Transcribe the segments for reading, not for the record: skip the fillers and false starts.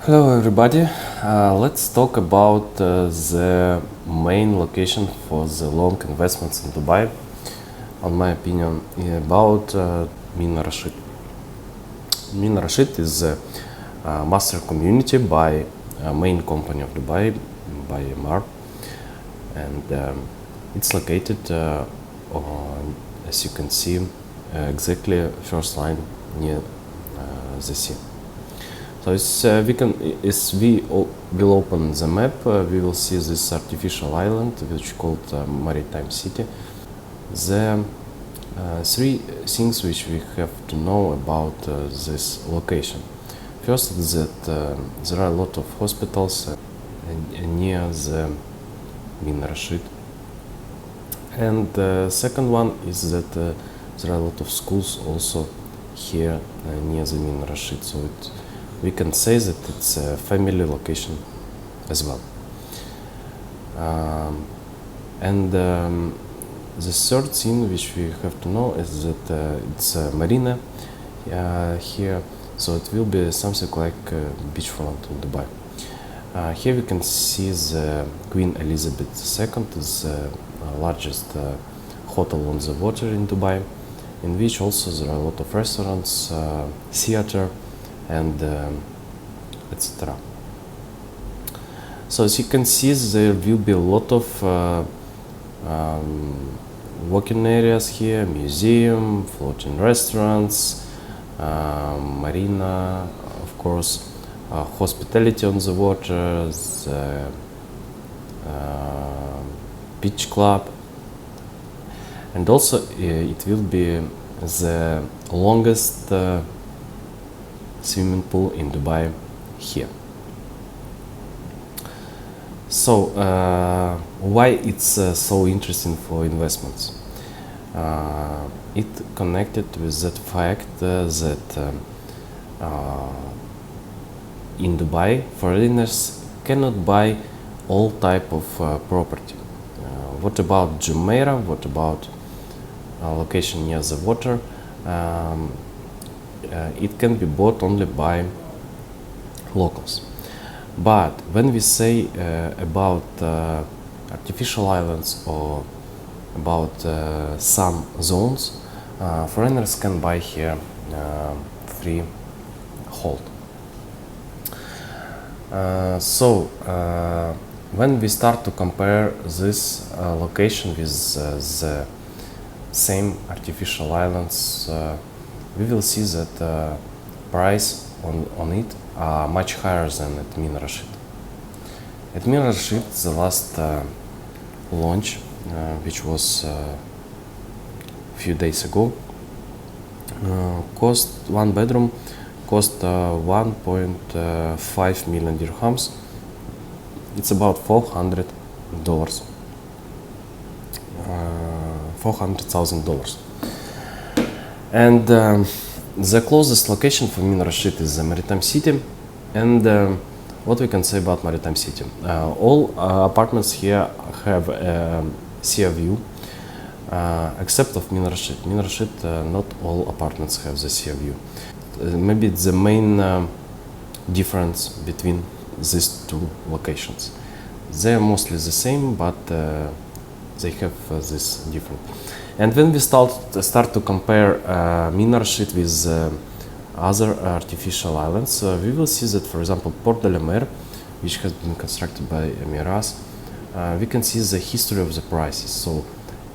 Hello everybody, let's talk about the main location for the long investments in Dubai, on my opinion, about Mina Rashid. Mina Rashid is a master community by main company of Dubai, by Mar, and it's located, as you can see, exactly first line near the sea. So as we will open the map, we will see this artificial island, which is called Maritime City. The three things which we have to know about this location. First is that there are a lot of hospitals near the Mina Rashid. And the second one is that there are a lot of schools also here near the Mina Rashid. So we can say that it's a family location as well. The third thing which we have to know is that it's a marina here, so it will be something like beachfront in Dubai. Here we can see the Queen Elizabeth II, is the largest hotel on the water in Dubai, in which also there are a lot of restaurants, theater, and etc. So as you can see, there will be a lot of walking areas here, museum, floating restaurants, marina, of course, hospitality on the water, the beach club, and also it will be the longest swimming pool in Dubai here. So why it's so interesting for investments? It connected with that fact that in Dubai foreigners cannot buy all type of property. What about Jumeirah? What about location near the water? It can be bought only by locals. But when we say about artificial islands or about some zones, foreigners can buy here freehold. When we start to compare this location with the same artificial islands, we will see that price on it are much higher than at Mina Rashid. At Mina Rashid, the last launch, which was a few days ago, cost one bedroom cost 1.5 million dirhams. It's about $400,000. $400,000. And the closest location for Mina Rashid is the Maritime City. And what we can say about Maritime City? All apartments here have a sea view, except of Mina Rashid. Mina Rashid, not all apartments have the sea view. Maybe the main difference between these two locations. They are mostly the same, but they have this different. And when we start to compare Mina Rashid with other artificial islands, we will see that, for example, Port de la Mer, which has been constructed by Emirates, we can see the history of the prices. So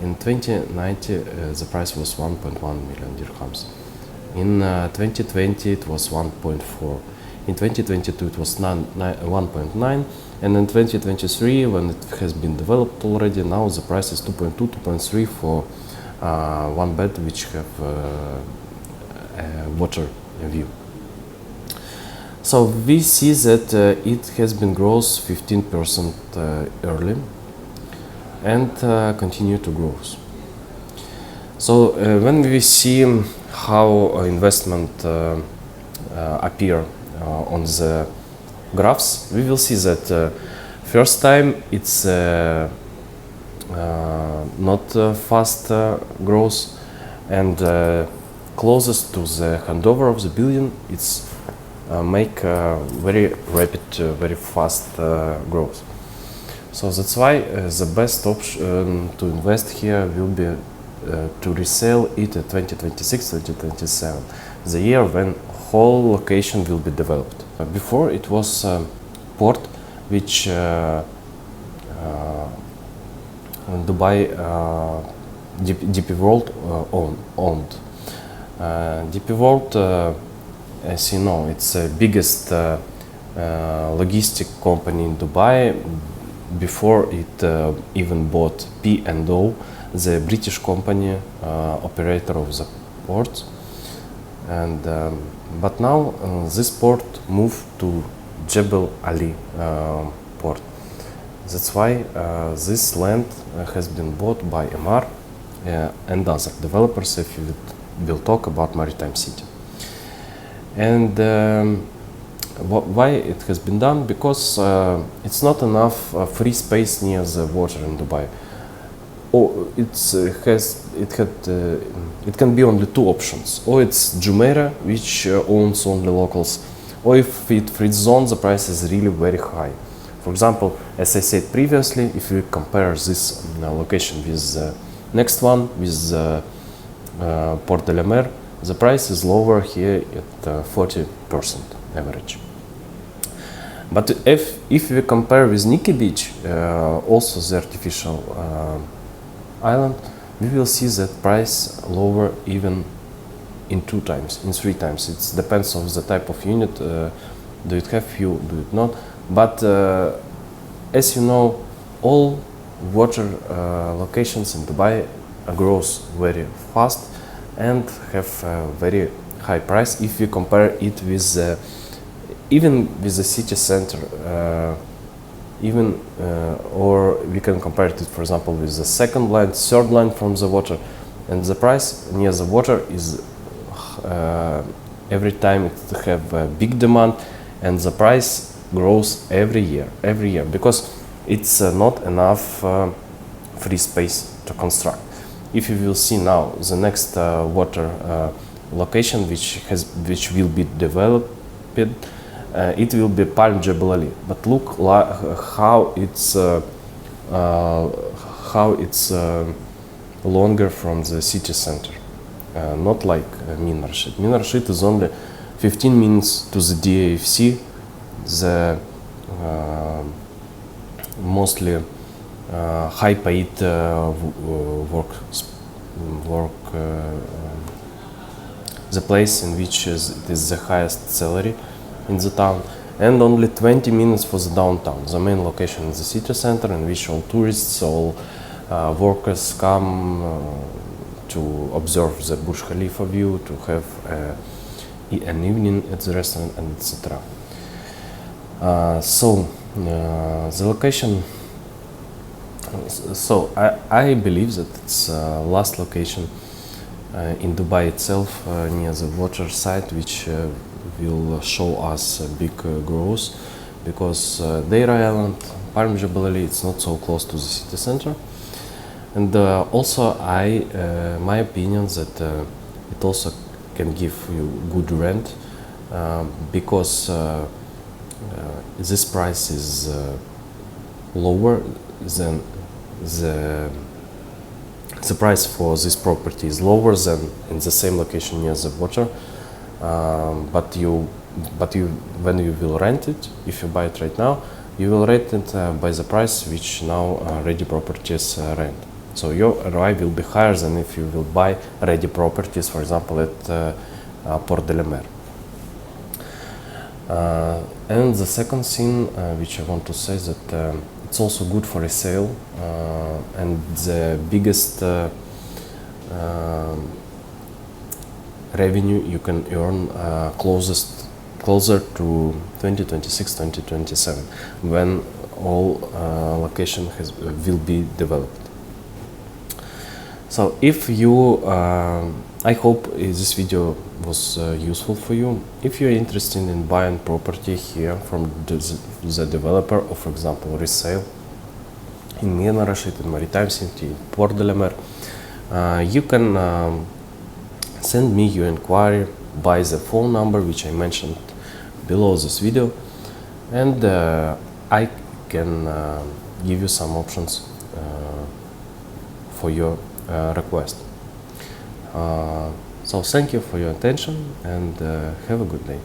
in 2019, the price was 1.1 million dirhams. In 2020, it was 1.4. In 2022, it was 1.9. And in 2023, when it has been developed already, now the price is 2.2, 2.3 for one bed which have a water view. So we see that it has been growth 15% early and continue to grow. So when we see how investment appear on the graphs, we will see that first time it's not fast growth, and closest to the handover of the building, it's make very rapid, very fast growth. So that's why the best option to invest here will be to resell it at 2026-2027, the year when whole location will be developed. Before it was port which Dubai DP World owned. DP World, as you know, it's the biggest logistic company in Dubai. Before it even bought P&O, the British company operator of the port. And but now this port moved to Jebel Ali port. That's why this land has been bought by MR and other developers, if you will talk about Maritime City. And why it has been done? Because it's not enough free space near the water in Dubai. Or it can be only two options. Or it's Jumeirah, which owns only locals, or if it free zone, the price is really very high. For example, as I said previously, if you compare this location with the next one, with Port de la Mer, the price is lower here at 40% average. But if we compare with Nikki Beach, also the artificial island, we will see that price lower even in 2 times, in 3 times. It depends on the type of unit. Do it have fuel, do it not? But as you know, all water locations in Dubai grows very fast and have a very high price if you compare it with even with the city center, or we can compare it, for example, with the second line, third line from the water, and the price near the water is every time it have a big demand, and the price grows every year, because it's not enough free space to construct. If you will see now the next water location which will be developed, it will be Palm Jebel Ali. But look how it's longer from the city center, not like Mina Rashid. Mina Rashid is only 15 minutes to the DAFC, the mostly high-paid the place in which it is the highest salary in the town, and only 20 minutes for the downtown, the main location in the city center, in which all tourists, all workers come to observe the Burj Khalifa view, to have an evening at the restaurant, and etc. The location. So I believe that it's last location in Dubai itself, near the water side, which will show us a big growth, because Deira Island, Palm Jebel Ali, it's not so close to the city center, and also my opinion that it also can give you good rent, because this price is lower than the price for this property is lower than in the same location near the water, but when you will rent it, if you buy it right now, you will rent it by the price which now ready properties rent. So your ROI will be higher than if you will buy ready properties, for example, at Port de la Mer. And the second thing which I want to say is that it's also good for resale, and the biggest revenue you can earn closer to 2026-2027, when all location will be developed. So if you, I hope this video was useful for you. If you're interested in buying property here from the developer, or for example resale in Mina Rashid, in Maritime City, Port de la Mer, you can send me your inquiry by the phone number which I mentioned below this video, and I can give you some options for your request. So thank you for your attention, and have a good day.